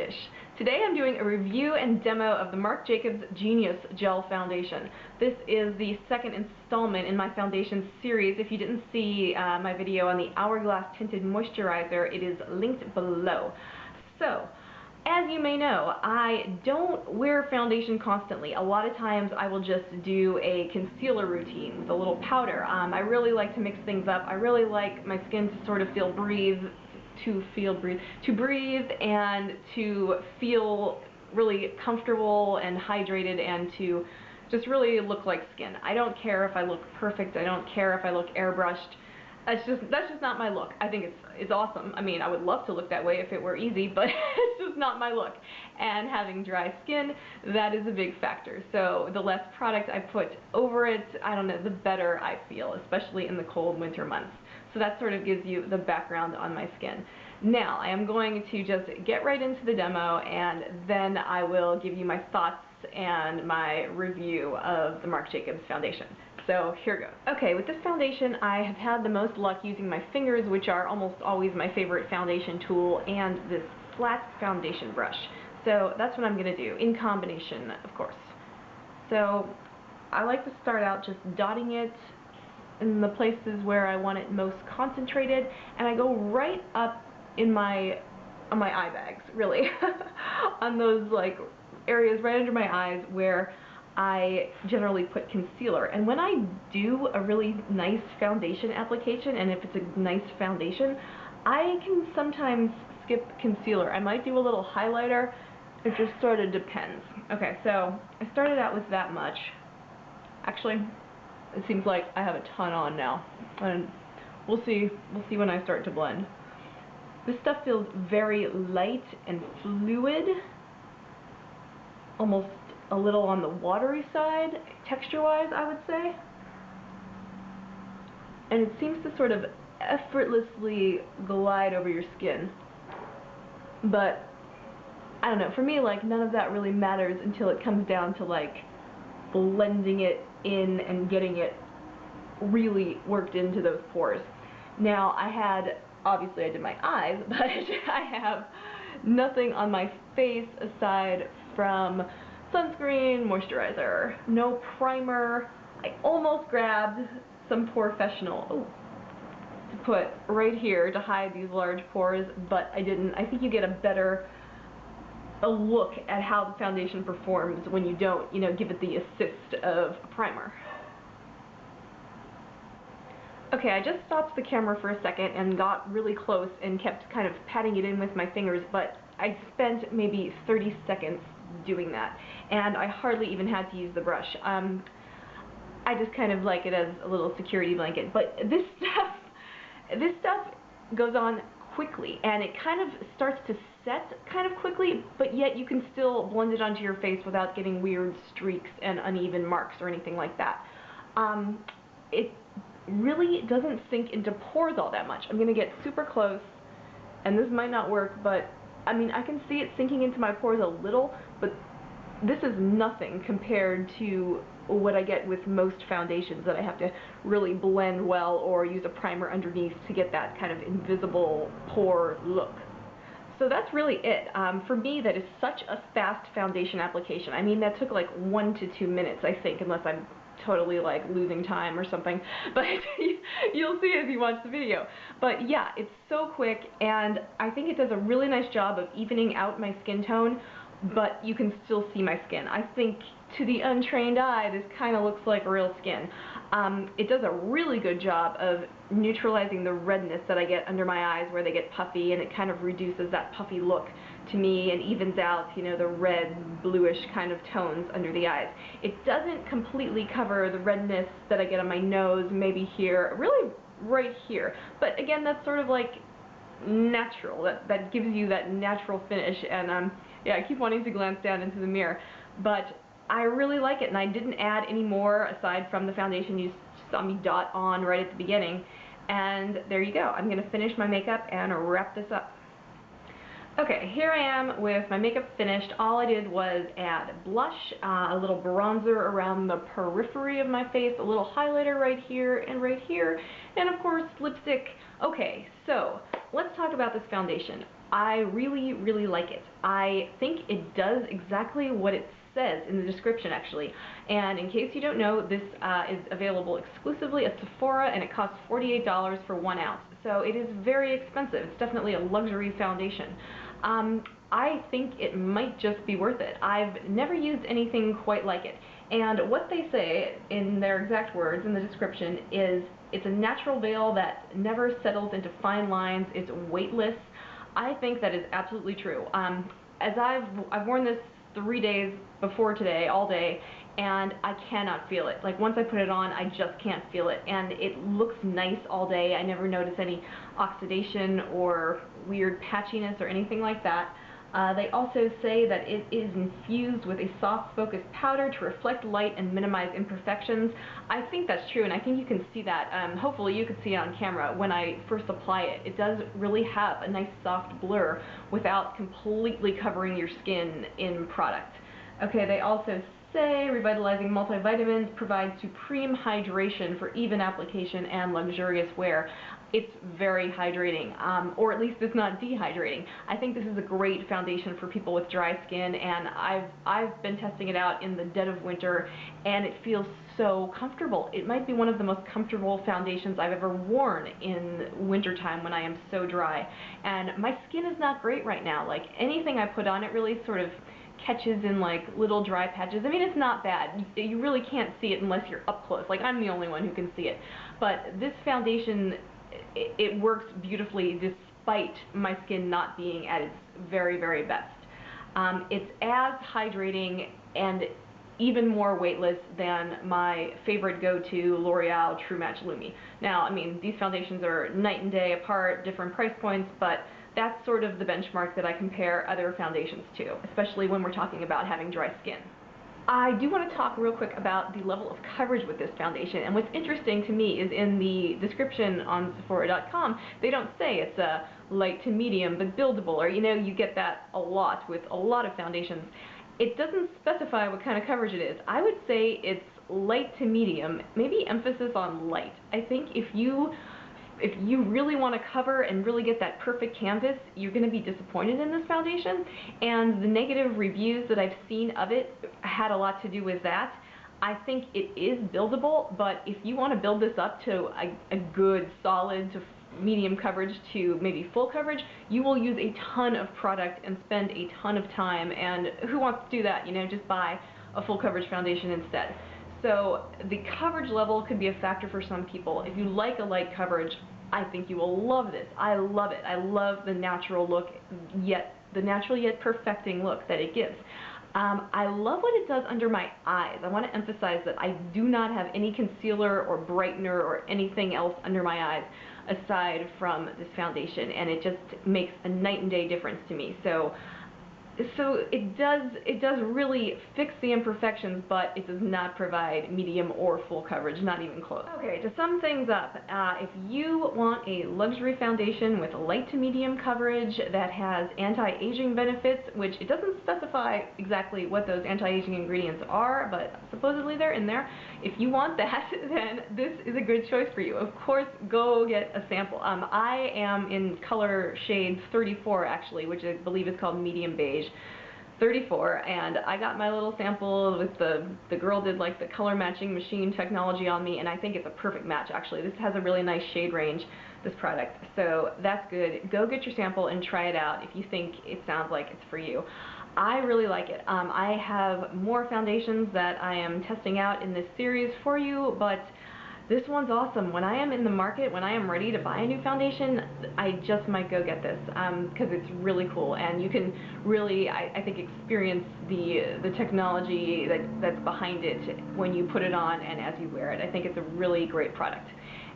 dish. Today I'm doing a review and demo of the Marc Jacobs Genius Gel Foundation. This is the second installment in my foundation series. If you didn't see my video on the Hourglass Tinted Moisturizer, it is linked below. So, as you may know, I don't wear foundation constantly. A lot of times I will just do a concealer routine with a little powder. I really like to mix things up. I really like my skin to sort of breathe and to feel really comfortable and hydrated and to just really look like skin. I don't care if I look perfect. I don't care if I look airbrushed. That's just not my look. I think it's awesome. I mean, I would love to look that way if it were easy, but it's just not my look. And having dry skin, that is a big factor. So the less product I put over it, I don't know, the better I feel, especially in the cold winter months. So that sort of gives you the background on my skin. Now, I am going to just get right into the demo, and then I will give you my thoughts and my review of the Marc Jacobs foundation. So here goes. Okay, with this foundation I have had the most luck using my fingers, which are almost always my favorite foundation tool, and this flat foundation brush. So that's what I'm going to do, in combination, of course. So I like to start out just dotting it in the places where I want it most concentrated, and I go right up in on my eye bags, really, on those like areas right under my eyes where I generally put concealer. And when I do a really nice foundation application, and if it's a nice foundation, I can sometimes skip concealer. I might do a little highlighter. It just sort of depends. Okay, so I started out with that much. Actually, it seems like I have a ton on now, and we'll see when I start to blend. This stuff feels very light and fluid, almost a little on the watery side, texture-wise, I would say. And it seems to sort of effortlessly glide over your skin. But, I don't know, for me, like, none of that really matters until it comes down to, like, blending it in and getting it really worked into those pores. Now, obviously I did my eyes, but I have nothing on my face aside from sunscreen, moisturizer, no primer. I almost grabbed some Professional to put right here to hide these large pores, but I didn't. I think you get a look at how the foundation performs when you don't, give it the assist of a primer. Okay, I just stopped the camera for a second and got really close and kept kind of patting it in with my fingers, but I spent maybe 30 seconds doing that, and I hardly even had to use the brush. I just kind of like it as a little security blanket, but this stuff goes on quickly, and it kind of starts to set kind of quickly, but yet you can still blend it onto your face without getting weird streaks and uneven marks or anything like that. It really doesn't sink into pores all that much. I'm going to get super close, and this might not work, but I mean, I can see it sinking into my pores a little, but this is nothing compared to what I get with most foundations that I have to really blend well or use a primer underneath to get that kind of invisible pore look. So that's really it. For me, that is such a fast foundation application. I mean, that took like 1 to 2 minutes, I think, unless I'm totally like losing time or something, but you'll see as you watch the video. But yeah, it's so quick, and I think it does a really nice job of evening out my skin tone, but you can still see my skin. I think to the untrained eye, this kind of looks like real skin. It does a really good job of neutralizing the redness that I get under my eyes where they get puffy, and it kind of reduces that puffy look to me and evens out, the red, bluish kind of tones under the eyes. It doesn't completely cover the redness that I get on my nose, maybe here, really right here. But again, that's sort of like natural. That gives you that natural finish, and yeah, I keep wanting to glance down into the mirror, but I really like it, and I didn't add any more aside from the foundation you saw me dot on right at the beginning. And there you go. I'm going to finish my makeup and wrap this up. Okay, here I am with my makeup finished. All I did was add blush, a little bronzer around the periphery of my face, a little highlighter right here, and of course lipstick. Okay, so let's talk about this foundation. I really, really like it. I think it does exactly what it says in the description, actually. And in case you don't know, this is available exclusively at Sephora, and it costs $48 for 1 ounce. So it is very expensive. It's definitely a luxury foundation. I think it might just be worth it. I've never used anything quite like it. And what they say in their exact words in the description is, it's a natural veil that never settles into fine lines, it's weightless. I think that is absolutely true. As I've worn this 3 days before today, all day, and I cannot feel it. Like, once I put it on, I just can't feel it, and it looks nice all day. I never notice any oxidation or weird patchiness or anything like that. They also say that it is infused with a soft focused powder to reflect light and minimize imperfections. I think that's true, and I think you can see that. Hopefully you could see it on camera when I first apply it. It does really have a nice soft blur without completely covering your skin in product. Okay, they also say revitalizing multivitamins provide supreme hydration for even application and luxurious wear. It's very hydrating, or at least it's not dehydrating. I think this is a great foundation for people with dry skin, and I've been testing it out in the dead of winter, and it feels so comfortable. It might be one of the most comfortable foundations I've ever worn in wintertime when I am so dry. And my skin is not great right now. Like, anything I put on, it really sort of catches in like little dry patches. I mean, it's not bad. You really can't see it unless you're up close. Like, I'm the only one who can see it. But this foundation, it works beautifully despite my skin not being at its very, very best. It's as hydrating and even more weightless than my favorite go-to L'Oreal True Match Lumi. Now, I mean, these foundations are night and day apart, different price points, but that's sort of the benchmark that I compare other foundations to, especially when we're talking about having dry skin. I do want to talk real quick about the level of coverage with this foundation, and what's interesting to me is in the description on Sephora.com, they don't say it's a light to medium but buildable, or, you know, you get that a lot with a lot of foundations. It doesn't specify what kind of coverage it is. I would say it's light to medium, maybe emphasis on light. I think if you really want to cover and really get that perfect canvas, you're going to be disappointed in this foundation, and the negative reviews that I've seen of it had a lot to do with that. I think it is buildable, but if you want to build this up to a good solid to medium coverage to maybe full coverage, you will use a ton of product and spend a ton of time, and who wants to do that? You know, just buy a full coverage foundation instead. So the coverage level could be a factor for some people. If you like a light coverage, I think you will love this. I love it. I love the natural look, the natural yet perfecting look that it gives. I love what it does under my eyes. I want to emphasize that I do not have any concealer or brightener or anything else under my eyes aside from this foundation, and it just makes a night and day difference to me. So it does really fix the imperfections, but it does not provide medium or full coverage, not even close. Okay, to sum things up, if you want a luxury foundation with light to medium coverage that has anti-aging benefits, which it doesn't specify exactly what those anti-aging ingredients are, but supposedly they're in there. If you want that, then this is a good choice for you. Of course, go get a sample. I am in color shade 34, actually, which I believe is called medium beige. 34, and I got my little sample with the girl did like the color matching machine technology on me, and I think it's a perfect match. Actually, this has a really nice shade range, this product, so that's good. Go get your sample and try it out if you think it sounds like it's for you. I really like it. I have more foundations that I am testing out in this series for you, but this one's awesome. When I am in the market, when I am ready to buy a new foundation, I just might go get this because it's really cool, and you can really, I think, experience the technology that's behind it when you put it on and as you wear it. I think it's a really great product.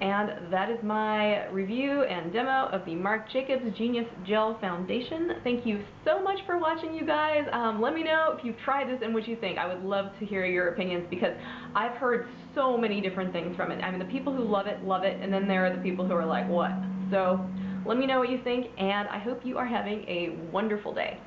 And that is my review and demo of the Marc Jacobs Genius Gel Foundation. Thank you so much for watching, you guys. Let me know if you've tried this and what you think. I would love to hear your opinions because I've heard so many different things from it. I mean, the people who love it, and then there are the people who are like, what? So let me know what you think, and I hope you are having a wonderful day.